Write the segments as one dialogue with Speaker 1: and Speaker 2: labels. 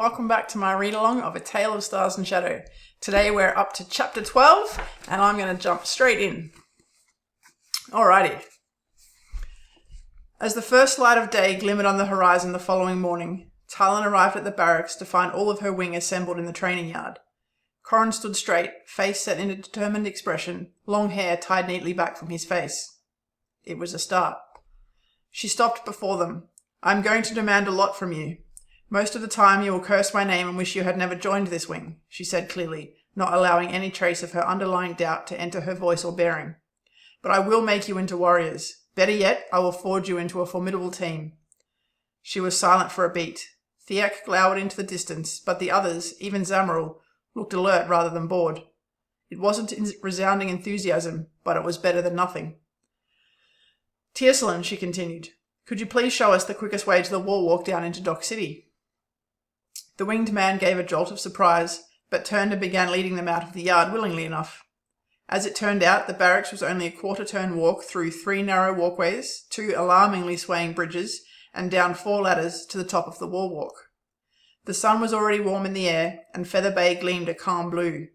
Speaker 1: welcome back to my read-along of A Tale of Stars and Shadow. Today we're up to chapter 12, and I'm going to jump straight in. Alrighty. As the first light of day glimmered on the horizon the following morning, Talyn arrived at the barracks to find all of her wing assembled in the training yard. Corrin stood straight, face set in a determined expression, long hair tied neatly back from his face. It was a start. She stopped before them. "I'm going to demand a lot from you. Most of the time you will curse my name and wish you had never joined this wing," she said clearly, not allowing any trace of her underlying doubt to enter her voice or bearing. "But I will make you into warriors. Better yet, I will forge you into a formidable team." She was silent for a beat. Theac glowered into the distance, but the others, even Zamril, looked alert rather than bored. It wasn't resounding enthusiasm, but it was better than nothing. "Talyn," she continued, "could you please show us the quickest way to the wall walk down into Dock City?" The winged man gave a jolt of surprise, but turned and began leading them out of the yard willingly enough. As it turned out, the barracks was only a quarter-turn walk through 3 narrow walkways, 2 alarmingly swaying bridges, and down 4 ladders to the top of the wall walk. The sun was already warm in the air, and Feather Bay gleamed a calm blue.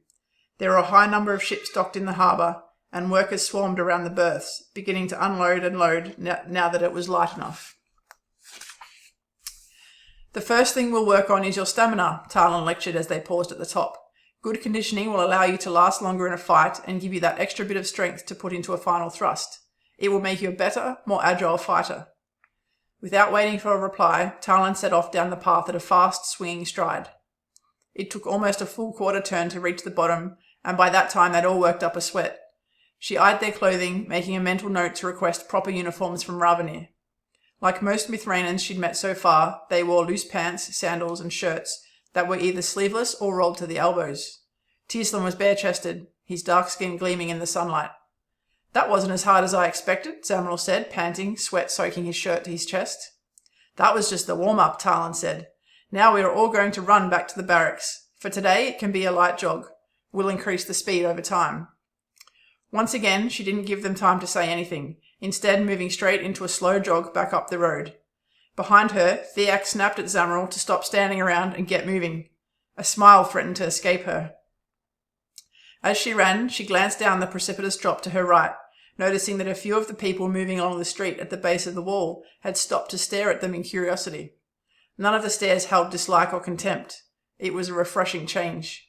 Speaker 1: There were a high number of ships docked in the harbour, and workers swarmed around the berths, beginning to unload and load now that it was light enough. "The first thing we'll work on is your stamina," Talyn lectured as they paused at the top. "Good conditioning will allow you to last longer in a fight and give you that extra bit of strength to put into a final thrust. It will make you a better, more agile fighter." Without waiting for a reply, Talyn set off down the path at a fast, swinging stride. It took almost a full quarter turn to reach the bottom, and by that time they'd all worked up a sweat. She eyed their clothing, making a mental note to request proper uniforms from Ravenir. Like most Mithranans she'd met so far, they wore loose pants, sandals, and shirts that were either sleeveless or rolled to the elbows. Talyn was bare-chested, his dark skin gleaming in the sunlight. "That wasn't as hard as I expected," Zamril said, panting, sweat soaking his shirt to his chest. "That was just the warm-up," Talyn said. "Now we are all going to run back to the barracks. For today it can be a light jog. We'll increase the speed over time." Once again, she didn't give them time to say anything, instead moving straight into a slow jog back up the road. Behind her, Theac snapped at Zamril to stop standing around and get moving. A smile threatened to escape her. As she ran, she glanced down the precipitous drop to her right, noticing that a few of the people moving along the street at the base of the wall had stopped to stare at them in curiosity. None of the stares held dislike or contempt. It was a refreshing change.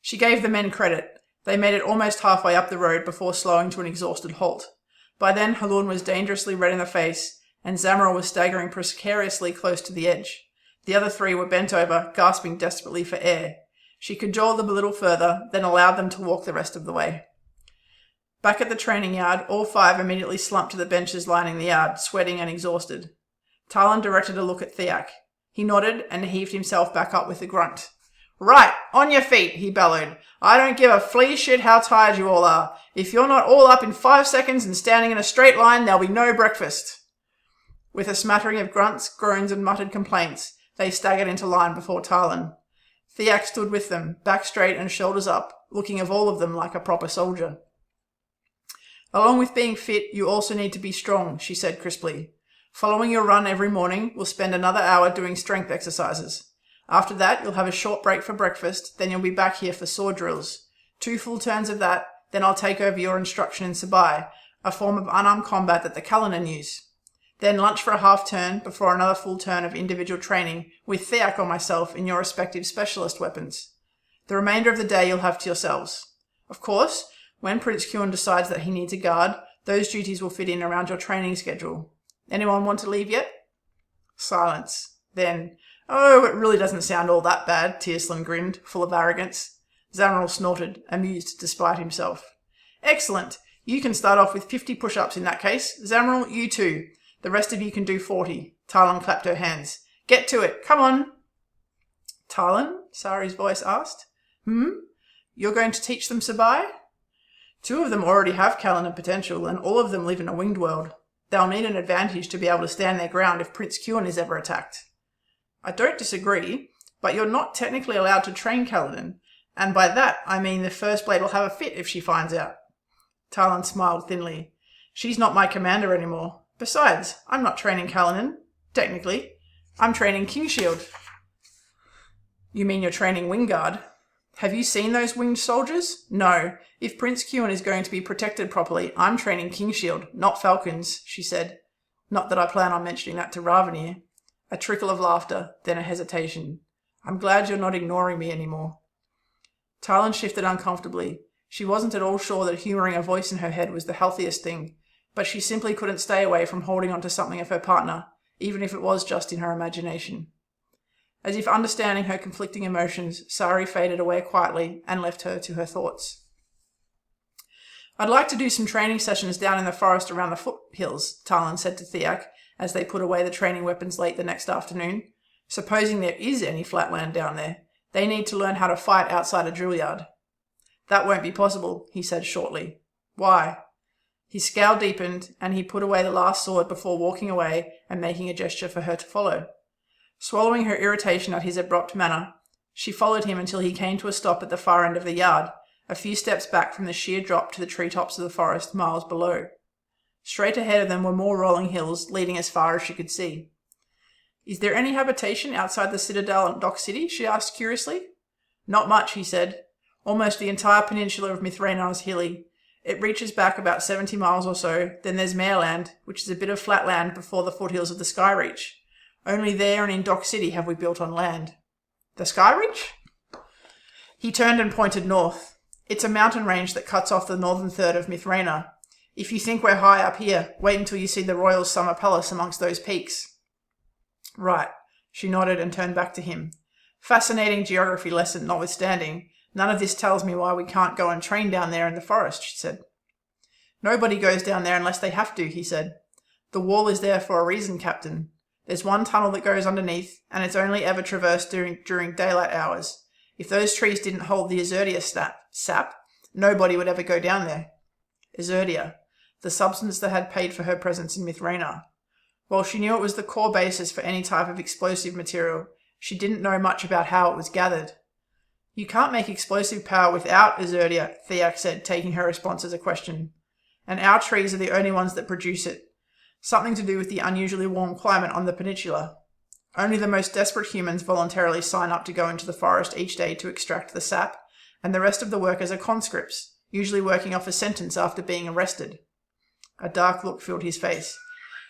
Speaker 1: She gave the men credit. They made it almost halfway up the road before slowing to an exhausted halt. By then, Halun was dangerously red in the face, and Zamril was staggering precariously close to the edge. The other 3 were bent over, gasping desperately for air. She cajoled them a little further, then allowed them to walk the rest of the way. Back at the training yard, all 5 immediately slumped to the benches lining the yard, sweating and exhausted. Talyn directed a look at Theac. He nodded and heaved himself back up with a grunt. "Right, on your feet," he bellowed. "I don't give a flea shit how tired you all are. If you're not all up in 5 seconds and standing in a straight line, there'll be no breakfast." With a smattering of grunts, groans, and muttered complaints, they staggered into line before Talyn. Theac stood with them, back straight and shoulders up, looking of all of them like a proper soldier. "Along with being fit, you also need to be strong," she said crisply. "Following your run every morning, we'll spend another hour doing strength exercises. After that, you'll have a short break for breakfast, then you'll be back here for sword drills. 2 full turns of that, then I'll take over your instruction in Sabai, a form of unarmed combat that the Kalinin use. Then lunch for a half turn before another full turn of individual training with Theac or myself in your respective specialist weapons. The remainder of the day you'll have to yourselves. Of course, when Prince Kuan decides that he needs a guard, those duties will fit in around your training schedule. Anyone want to leave yet?" Silence. Then, "Oh, it really doesn't sound all that bad," Talyn grinned, full of arrogance. Zamril snorted, amused despite himself. "Excellent. You can start off with 50 push-ups in that case. Zamril, you too. The rest of you can do 40. Talyn clapped her hands. "Get to it. Come on." "Talyn?" Sari's voice asked. You're going to teach them Sabai?" 2 of them already have Kalinin potential, and all of them live in a winged world. They'll need an advantage to be able to stand their ground if Prince Kuan is ever attacked." "I don't disagree, but you're not technically allowed to train Kalinin, and by that I mean the First Blade will have a fit if she finds out." Talyn smiled thinly. "She's not my commander anymore. Besides, I'm not training Kalinin. Technically. I'm training Kingshield." You mean you're training Wingguard? Have you seen those winged soldiers? No. If Prince Kewin is going to be protected properly, I'm training Kingshield, not falcons, she said. Not that I plan on mentioning that to Ravenir. A trickle of laughter, then a hesitation. I'm glad you're not ignoring me anymore. Talyn shifted uncomfortably. She wasn't at all sure that humouring a voice in her head was the healthiest thing, but she simply couldn't stay away from holding on to something of her partner, even if it was just in her imagination. As if understanding her conflicting emotions, Sari faded away quietly and left her to her thoughts. I'd like to do some training sessions down in the forest around the foothills, Talyn said to Theac as they put away the training weapons late the next afternoon. Supposing there is any flatland down there, they need to learn how to fight outside a drill yard. That won't be possible, he said shortly. Why? His scowl deepened, and he put away the last sword before walking away and making a gesture for her to follow. Swallowing her irritation at his abrupt manner, she followed him until he came to a stop at the far end of the yard, a few steps back from the sheer drop to the treetops of the forest miles below. Straight ahead of them were more rolling hills, leading as far as she could see. Is there any habitation outside the citadel and Dock City? She asked curiously. Not much, he said. Almost the entire peninsula of Mithranar is hilly. It reaches back about 70 miles or so. Then there's Mareland, which is a bit of flat land before the foothills of the Skyreach. Only there and in Dock City have we built on land. The Skyreach? He turned and pointed north. It's a mountain range that cuts off the northern third of Mithranar. If you think we're high up here, wait until you see the Royal Summer Palace amongst those peaks. Right. She nodded and turned back to him. Fascinating geography lesson notwithstanding, none of this tells me why we can't go and train down there in the forest, she said. Nobody goes down there unless they have to, he said. The wall is there for a reason, Captain. There's one tunnel that goes underneath, and it's only ever traversed during daylight hours. If those trees didn't hold the Izerdia sap, nobody would ever go down there. Izerdia, the substance that had paid for her presence in Mithranar. While she knew it was the core basis for any type of explosive material, she didn't know much about how it was gathered. You can't make explosive power without Izerdia, Theac said, taking her response as a question. And our trees are the only ones that produce it. Something to do with the unusually warm climate on the peninsula. Only the most desperate humans voluntarily sign up to go into the forest each day to extract the sap, and the rest of the workers are conscripts, usually working off a sentence after being arrested. A dark look filled his face.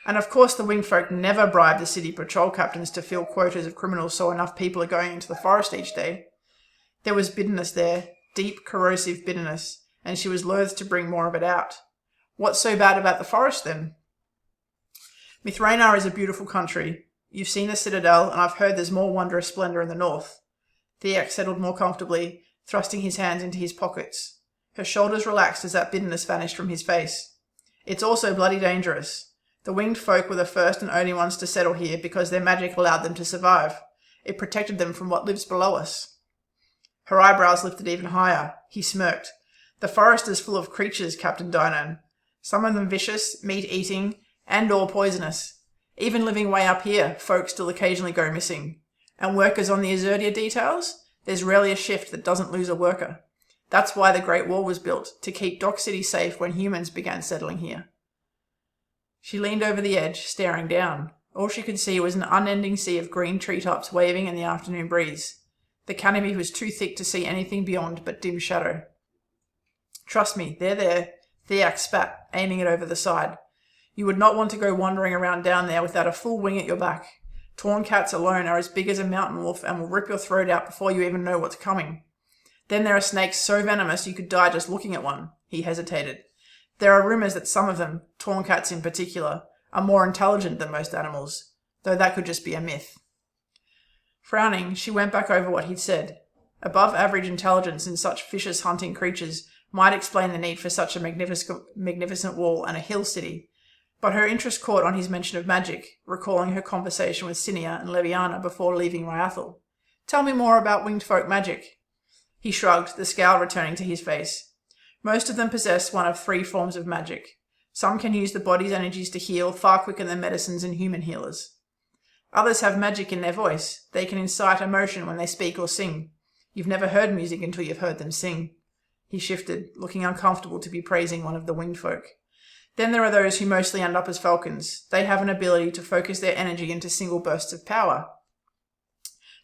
Speaker 1: And of course the winged folk never bribe the city patrol captains to fill quotas of criminals so enough people are going into the forest each day. There was bitterness there, deep, corrosive bitterness, and she was loath to bring more of it out. What's so bad about the forest then? Mithranar is a beautiful country. You've seen the citadel, and I've heard there's more wondrous splendour in the north. Theac settled more comfortably, thrusting his hands into his pockets. Her shoulders relaxed as that bitterness vanished from his face. It's also bloody dangerous. The winged folk were the first and only ones to settle here because their magic allowed them to survive. It protected them from what lives below us. Her eyebrows lifted even higher. He smirked. The forest is full of creatures, Captain Dynan. Some of them vicious, meat-eating, and or poisonous. Even living way up here, folk still occasionally go missing. And workers on the Izerdia details? There's rarely a shift that doesn't lose a worker. That's why the Great Wall was built, to keep Dock City safe when humans began settling here. She leaned over the edge, staring down. All she could see was an unending sea of green treetops waving in the afternoon breeze. The canopy was too thick to see anything beyond but dim shadow. Trust me, they're there, Theac spat, aiming it over the side. You would not want to go wandering around down there without a full wing at your back. Torn cats alone are as big as a mountain wolf and will rip your throat out before you even know what's coming. Then there are snakes so venomous you could die just looking at one. He hesitated. There are rumours that some of them, torn cats in particular, are more intelligent than most animals, though that could just be a myth. Frowning, she went back over what he'd said. Above average intelligence in such vicious hunting creatures might explain the need for such a magnificent wall and a hill city, but her interest caught on his mention of magic, recalling her conversation with Cinia and Leviana before leaving Ryathel. Tell me more about winged folk magic. He shrugged, the scowl returning to his face. Most of them possess one of three forms of magic. Some can use the body's energies to heal far quicker than medicines and human healers. Others have magic in their voice. They can incite emotion when they speak or sing. You've never heard music until you've heard them sing. He shifted, looking uncomfortable to be praising one of the winged folk. Then there are those who mostly end up as falcons. They have an ability to focus their energy into single bursts of power.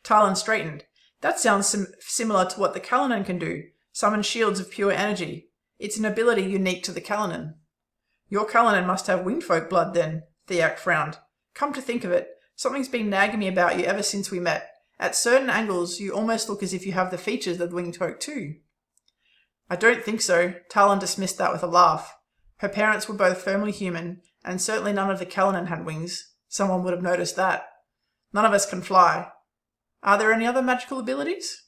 Speaker 1: Talyn straightened. That sounds similar to what the Calynan can do, summon shields of pure energy. It's an ability unique to the Calynan. Your Calynan must have winged folk blood then, Theac frowned. Come to think of it, something's been nagging me about you ever since we met. At certain angles, you almost look as if you have the features of the winged folk too. I don't think so. Talyn dismissed that with a laugh. Her parents were both firmly human, and certainly none of the Calynan had wings. Someone would have noticed that. None of us can fly. Are there any other magical abilities?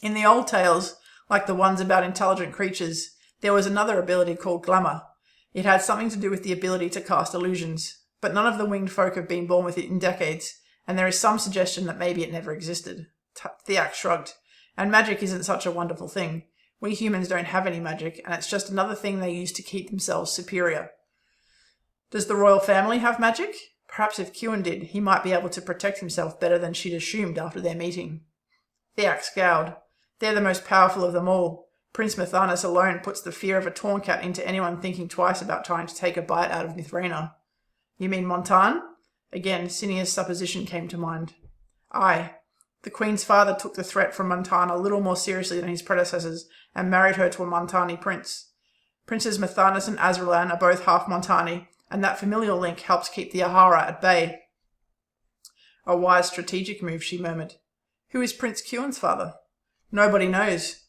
Speaker 1: In the old tales, like the ones about intelligent creatures, there was another ability called glamour. It had something to do with the ability to cast illusions, but none of the winged folk have been born with it in decades, and there is some suggestion that maybe it never existed. Theac shrugged. And magic isn't such a wonderful thing. We humans don't have any magic, and it's just another thing they use to keep themselves superior. Does the royal family have magic? Perhaps if Kieran did, he might be able to protect himself better than she'd assumed after their meeting. Theac scowled. They're the most powerful of them all. Prince Mithranar alone puts the fear of a torn cat into anyone thinking twice about trying to take a bite out of Mithranar. You mean Montan? Again, Cinea's supposition came to mind. Aye. The Queen's father took the threat from Montan a little more seriously than his predecessors and married her to a Montani prince. Princes Mithranar and Azralan are both half Montani, and that familial link helps keep the Ahara at bay. A wise strategic move, she murmured. Who is Prince Kieran's father? Nobody knows.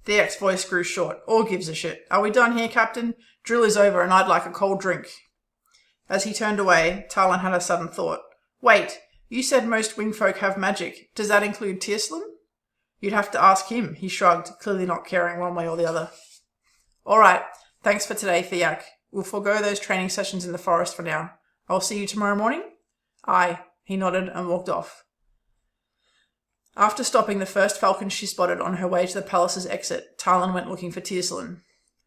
Speaker 1: Theac's voice grew short. Or gives a shit. Are we done here, Captain? Drill is over and I'd like a cold drink. As he turned away, Talyn had a sudden thought. Wait, you said most winged folk have magic. Does that include Tierslin? You'd have to ask him, he shrugged, clearly not caring one way or the other. All right, thanks for today, Theac. We'll forego those training sessions in the forest for now. I'll see you tomorrow morning? Aye, he nodded and walked off. After stopping the first falcon she spotted on her way to the palace's exit, Talyn went looking for Tierslin.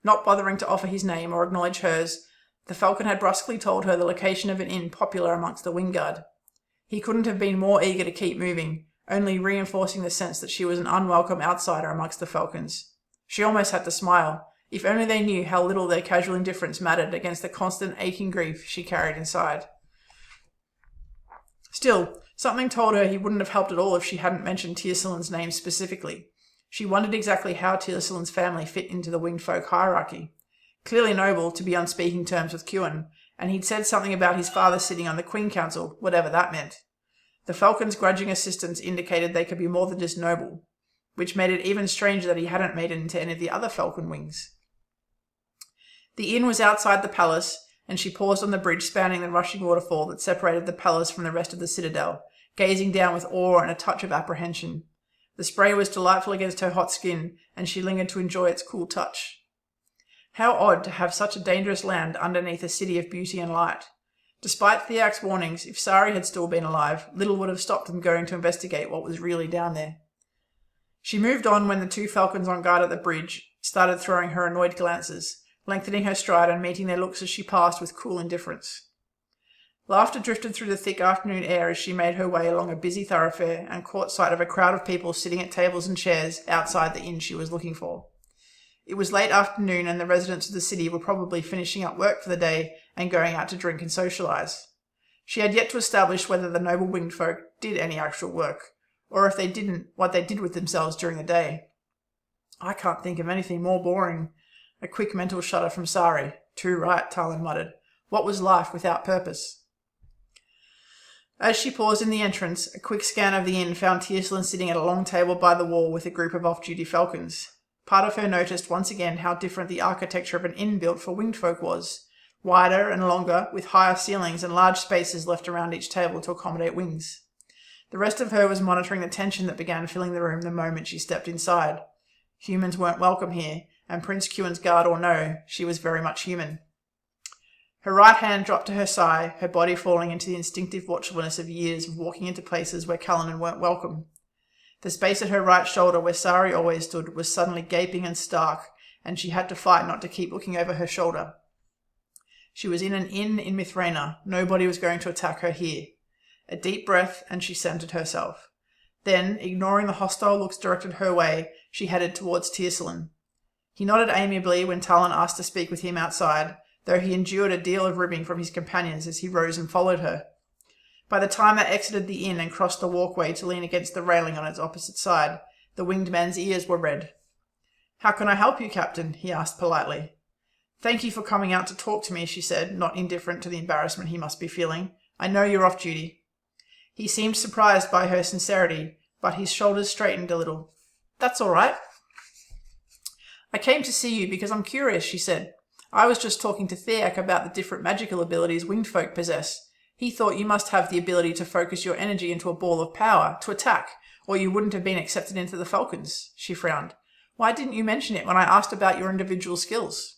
Speaker 1: Not bothering to offer his name or acknowledge hers, the falcon had brusquely told her the location of an inn popular amongst the Wingguard. He couldn't have been more eager to keep moving, only reinforcing the sense that she was an unwelcome outsider amongst the falcons. She almost had to smile. If only they knew how little their casual indifference mattered against the constant aching grief she carried inside. Still, something told her he wouldn't have helped at all if she hadn't mentioned Tierselin's name specifically. She wondered exactly how Tierselin's family fit into the winged folk hierarchy. Clearly noble to be on speaking terms with Kieran, and he'd said something about his father sitting on the Queen Council, whatever that meant. The falcon's grudging assistance indicated they could be more than just noble, which made it even stranger that he hadn't made it into any of the other falcon wings. The inn was outside the palace, and she paused on the bridge spanning the rushing waterfall that separated the palace from the rest of the citadel, gazing down with awe and a touch of apprehension. The spray was delightful against her hot skin, and she lingered to enjoy its cool touch. How odd to have such a dangerous land underneath a city of beauty and light. Despite Theac's warnings, if Sari had still been alive, little would have stopped them going to investigate what was really down there. She moved on when the two falcons on guard at the bridge started throwing her annoyed glances, lengthening her stride and meeting their looks as she passed with cool indifference. Laughter drifted through the thick afternoon air as she made her way along a busy thoroughfare and caught sight of a crowd of people sitting at tables and chairs outside the inn she was looking for. It was late afternoon and the residents of the city were probably finishing up work for the day and going out to drink and socialise. She had yet to establish whether the noble winged folk did any actual work, or if they didn't, what they did with themselves during the day. I can't think of anything more boring. A quick mental shudder from Sari. Too right, Talyn muttered. What was life without purpose? As she paused in the entrance, a quick scan of the inn found Tierslin sitting at a long table by the wall with a group of off-duty falcons. Part of her noticed once again how different the architecture of an inn built for winged folk was. Wider and longer, with higher ceilings and large spaces left around each table to accommodate wings. The rest of her was monitoring the tension that began filling the room the moment she stepped inside. Humans weren't welcome here, and Prince Kieran's guard or no, she was very much human. Her right hand dropped to her side, her body falling into the instinctive watchfulness of years of walking into places where Calynan weren't welcome. The space at her right shoulder where Sari always stood was suddenly gaping and stark, and she had to fight not to keep looking over her shoulder. She was in an inn in Mithranar. Nobody was going to attack her here. A deep breath, and she centered herself. Then, ignoring the hostile looks directed her way, she headed towards Tierslin. He nodded amiably when Talyn asked to speak with him outside, though he endured a deal of ribbing from his companions as he rose and followed her. By the time they exited the inn and crossed the walkway to lean against the railing on its opposite side, the winged man's ears were red. "How can I help you, Captain?" he asked politely. "Thank you for coming out to talk to me," she said, not indifferent to the embarrassment he must be feeling. "I know you're off duty." He seemed surprised by her sincerity, but his shoulders straightened a little. "That's all right." "I came to see you because I'm curious," she said. "I was just talking to Theac about the different magical abilities winged folk possess. He thought you must have the ability to focus your energy into a ball of power, to attack, or you wouldn't have been accepted into the Falcons." She frowned. "Why didn't you mention it when I asked about your individual skills?"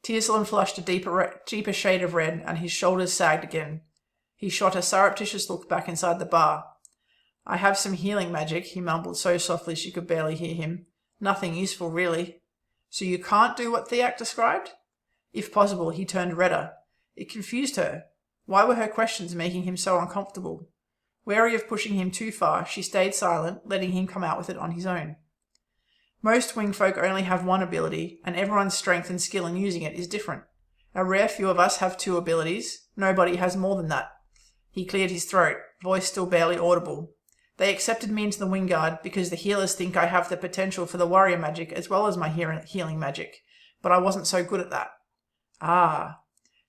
Speaker 1: Tearslin flushed a deeper shade of red, and his shoulders sagged again. He shot a surreptitious look back inside the bar. "I have some healing magic," he mumbled so softly she could barely hear him. "Nothing useful, really." "So you can't do what Theac described?" If possible, he turned redder. It confused her. Why were her questions making him so uncomfortable? Wary of pushing him too far, she stayed silent, letting him come out with it on his own. Most winged folk only have one ability, and everyone's strength and skill in using it is different. A rare few of us have 2 abilities. Nobody has more than that. He cleared his throat, voice still barely audible. "They accepted me into the Wingguard because the healers think I have the potential for the warrior magic as well as my healing magic, but I wasn't so good at that." "Ah."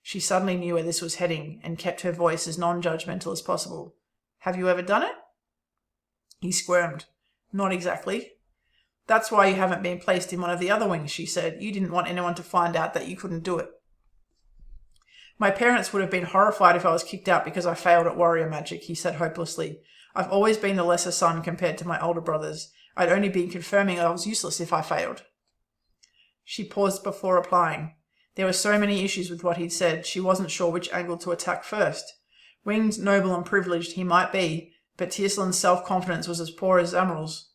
Speaker 1: She suddenly knew where this was heading and kept her voice as non-judgmental as possible. "Have you ever done it?" He squirmed. "Not exactly." "That's why you haven't been placed in one of the other wings," she said. "You didn't want anyone to find out that you couldn't do it." "My parents would have been horrified if I was kicked out because I failed at warrior magic," he said hopelessly. "I've always been the lesser son compared to my older brothers. I'd only been confirming I was useless if I failed." She paused before replying. There were so many issues with what he'd said, she wasn't sure which angle to attack first. Winged, noble and privileged he might be, but Tearslin's self-confidence was as poor as Emerald's.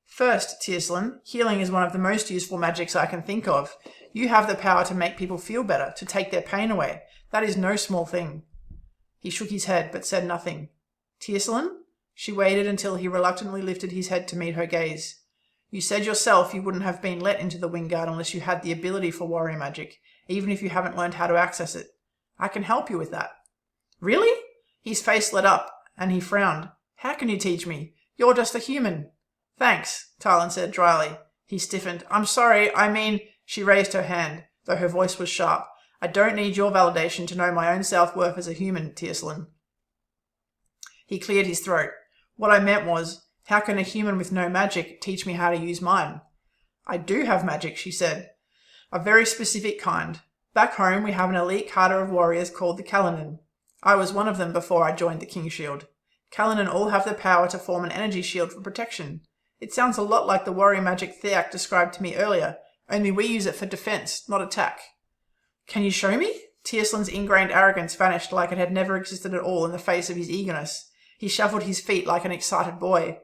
Speaker 1: "First, Tearslin, healing is one of the most useful magics I can think of. You have the power to make people feel better, to take their pain away. That is no small thing." He shook his head, but said nothing. "Tearslin?" She waited until he reluctantly lifted his head to meet her gaze. "You said yourself you wouldn't have been let into the Wingguard unless you had the ability for warrior magic, even if you haven't learned how to access it. I can help you with that." "Really?" His face lit up, and he frowned. "How can you teach me? You're just a human." "Thanks," Talyn said dryly. He stiffened. "I'm sorry, I mean—" She raised her hand, though her voice was sharp. "I don't need your validation to know my own self-worth as a human, Tearslin." He cleared his throat. "What I meant was, how can a human with no magic teach me how to use mine?" "I do have magic," she said. "A very specific kind. Back home we have an elite cadre of warriors called the Callanan. I was one of them before I joined the King Shield. Callanan all have the power to form an energy shield for protection. It sounds a lot like the warrior magic Theac described to me earlier, only we use it for defense, not attack." "Can you show me?" Tearslin's ingrained arrogance vanished like it had never existed at all in the face of his eagerness. He shuffled his feet like an excited boy.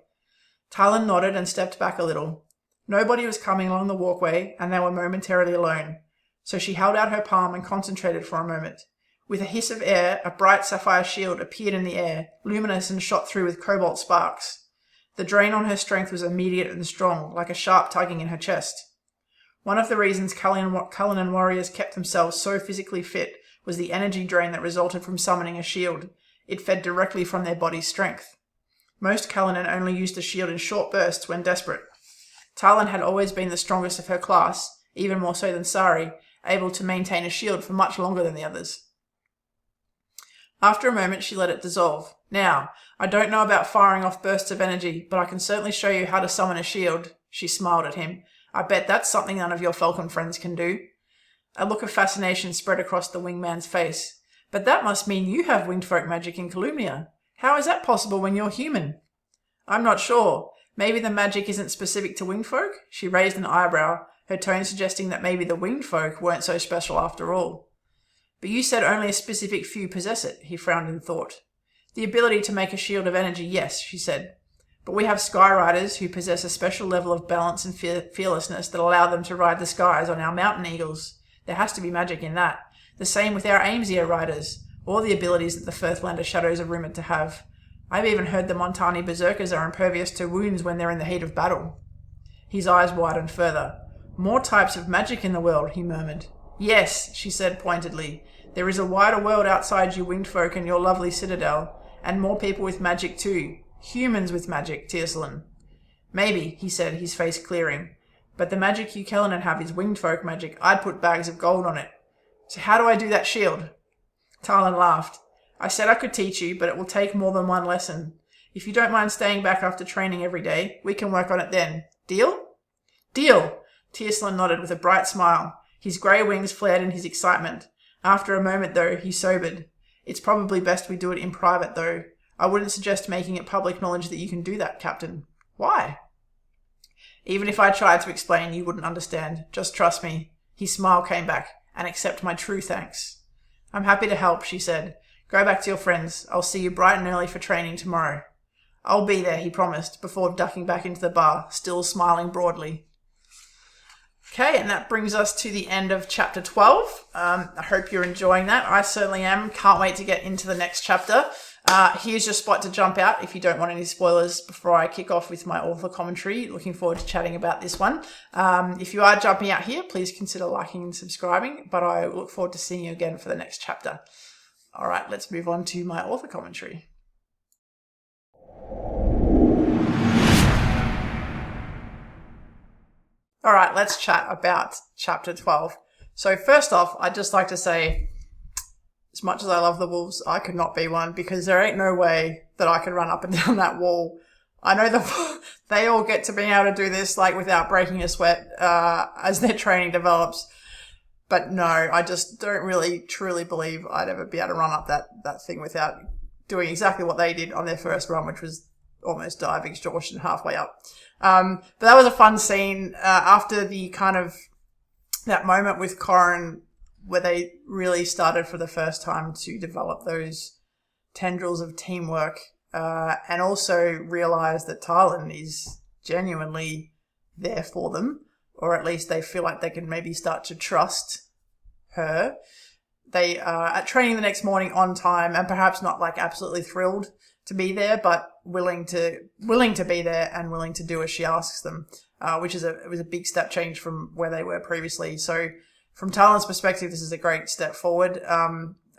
Speaker 1: Talyn nodded and stepped back a little. Nobody was coming along the walkway, and they were momentarily alone. So she held out her palm and concentrated for a moment. With a hiss of air, a bright sapphire shield appeared in the air, luminous and shot through with cobalt sparks. The drain on her strength was immediate and strong, like a sharp tugging in her chest. One of the reasons Callanan warriors kept themselves so physically fit was the energy drain that resulted from summoning a shield. It fed directly from their body's strength. Most Callanan only used the shield in short bursts when desperate. Talyn had always been the strongest of her class, even more so than Sari, able to maintain a shield for much longer than the others. After a moment, she let it dissolve. "Now, I don't know about firing off bursts of energy, but I can certainly show you how to summon a shield." She smiled at him. "I bet that's something none of your Falcon friends can do." A look of fascination spread across the wingman's face. "But that must mean you have winged folk magic in Calumnia. How is that possible when you're human?" "I'm not sure. Maybe the magic isn't specific to winged folk?" She raised an eyebrow, her tone suggesting that maybe the winged folk weren't so special after all. "But you said only a specific few possess it," he frowned in thought. "The ability to make a shield of energy, yes," she said. "But we have sky riders who possess a special level of balance and fearlessness that allow them to ride the skies on our mountain eagles. There has to be magic in that. The same with our Aimsia riders, or the abilities that the Firthlander shadows are rumoured to have. I've even heard the Montani berserkers are impervious to wounds when they're in the heat of battle." His eyes widened further. "More types of magic in the world," he murmured. "Yes," she said pointedly. There is a wider world outside you winged folk and your lovely citadel, and more people with magic too. Humans with magic, Tearslin. Maybe, he said, his face clearing. But the magic you Kellenan have is winged folk magic. I'd put bags of gold on it. So how do I do that shield? Talyn laughed. I said I could teach you, but it will take more than one lesson. If you don't mind staying back after training every day, we can work on it then. Deal? Deal! Tearslin nodded with a bright smile. His grey wings flared in his excitement. After a moment, though, he sobered. It's probably best we do it in private, though. I wouldn't suggest making it public knowledge that you can do that, Captain. Why? Even if I tried to explain, you wouldn't understand. Just trust me. His smile came back. And accept my true thanks. I'm happy to help, she said. Go back to your friends. I'll see you bright and early for training tomorrow. I'll be there, he promised, before ducking back into the bar, still smiling broadly. Okay, and that brings us to the end of chapter 12. I hope you're enjoying that. I certainly am. Can't wait to get into the next chapter. Here's your spot to jump out if you don't want any spoilers before I kick off with my author commentary. Looking forward to chatting about this one. If you are jumping out here, please consider liking and subscribing, but I look forward to seeing you again for the next chapter. All right, let's move on to my author commentary. All right, let's chat about chapter 12. So first off, I'd just like to say, as much as I love the wolves, I could not be one because there ain't no way that I could run up and down that wall. I know they all get to being able to do this like without breaking a sweat as their training develops. But no, I just don't really truly believe I'd ever be able to run up that thing without doing exactly what they did on their first run, which was almost die of exhaustion halfway up. But that was a fun scene after the kind of that moment with Corrin where they really started for the first time to develop those tendrils of teamwork and also realize that Talyn is genuinely there for them, or at least they feel like they can maybe start to trust her. They are at training the next morning on time and perhaps not like absolutely thrilled to be there, but willing to be there and willing to do as she asks them, which is it was a big step change from where they were previously. So from Talyn's perspective, this is a great step forward.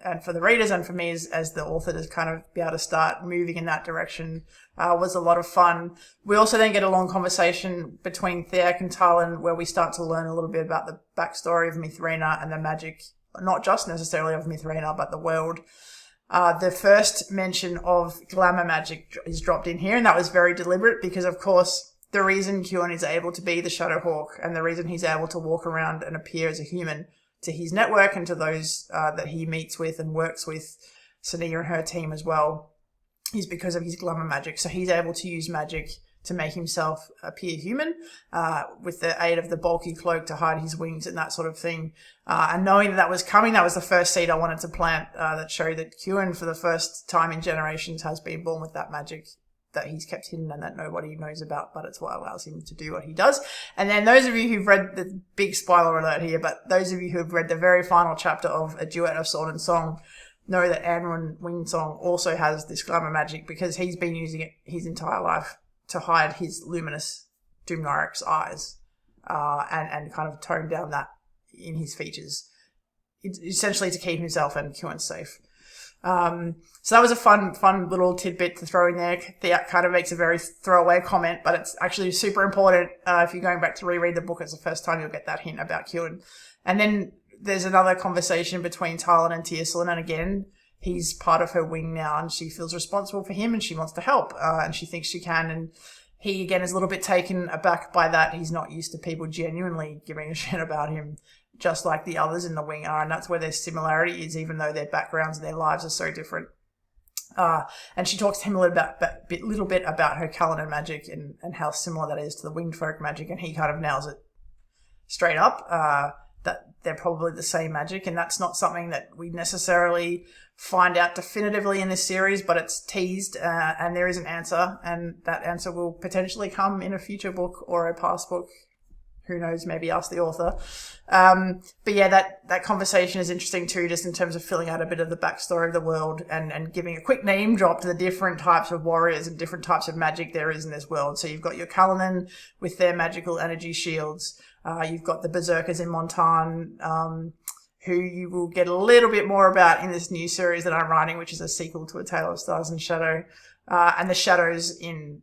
Speaker 1: And for the readers and for me as the author to kind of be able to start moving in that direction was a lot of fun. We also then get a long conversation between Theac and Talyn where we start to learn a little bit about the backstory of Mithranar and the magic, not just necessarily of Mithranar, but the world. The first mention of glamour magic is dropped in here, and that was very deliberate because, of course, the reason Kuan is able to be the Shadowhawk and the reason he's able to walk around and appear as a human to his network and to those that he meets with and works with, Sania and her team as well, is because of his glamour magic. So he's able to use magic to make himself appear human with the aid of the bulky cloak to hide his wings and that sort of thing. And knowing that was coming, that was the first seed I wanted to plant that showed that Kuan, for the first time in generations, has been born with that magic that he's kept hidden and that nobody knows about, but it's what allows him to do what he does. And then those of you who've read the big spoiler alert here, but those of you who have read the very final chapter of A Duet of Sword and Song know that Anwin Wingsong also has this glamour magic because he's been using it his entire life to hide his luminous Doomnarik's eyes and kind of tone down that in his features, essentially to keep himself and Kuan safe. So that was a fun little tidbit to throw in there. Theac kind of makes a very throwaway comment, but it's actually super important. If you're going back to reread the book, it's the first time you'll get that hint about Kuan. And then there's another conversation between Talyn and Tearslin, and again, he's part of her wing now, and she feels responsible for him, and she wants to help, and she thinks she can, and he, again, is a little bit taken aback by that. He's not used to people genuinely giving a shit about him, just like the others in the wing are, and that's where their similarity is, even though their backgrounds and their lives are so different. And she talks to him a little bit about her Kellenan magic and how similar that is to the winged folk magic, and he kind of nails it straight up, that they're probably the same magic, and that's not something that we necessarily find out definitively in this series, but it's teased, and there is an answer, and that answer will potentially come in a future book or a past book. Who knows, maybe ask the author. But yeah, that conversation is interesting too, just in terms of filling out a bit of the backstory of the world and giving a quick name drop to the different types of warriors and different types of magic there is in this world. So you've got your Kellenan with their magical energy shields. You've got the Berserkers in Montan, who you will get a little bit more about in this new series that I'm writing, which is a sequel to A Tale of Stars and Shadow, and the shadows in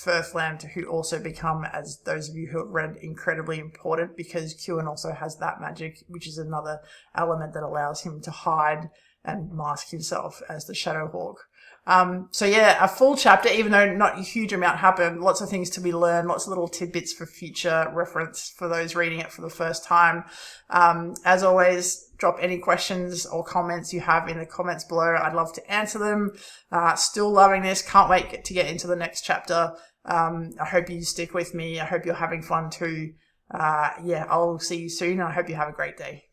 Speaker 1: Firthland, who also become, as those of you who have read, incredibly important, because Kieran also has that magic, which is another element that allows him to hide and mask himself as the Shadow Hawk. So yeah, a full chapter, even though not a huge amount happened, lots of things to be learned, lots of little tidbits for future reference for those reading it for the first time. As always, drop any questions or comments you have in the comments below. I'd love to answer them. Still loving this. Can't wait to get into the next chapter. I hope you stick with me. I hope you're having fun too. Yeah, I'll see you soon. I hope you have a great day.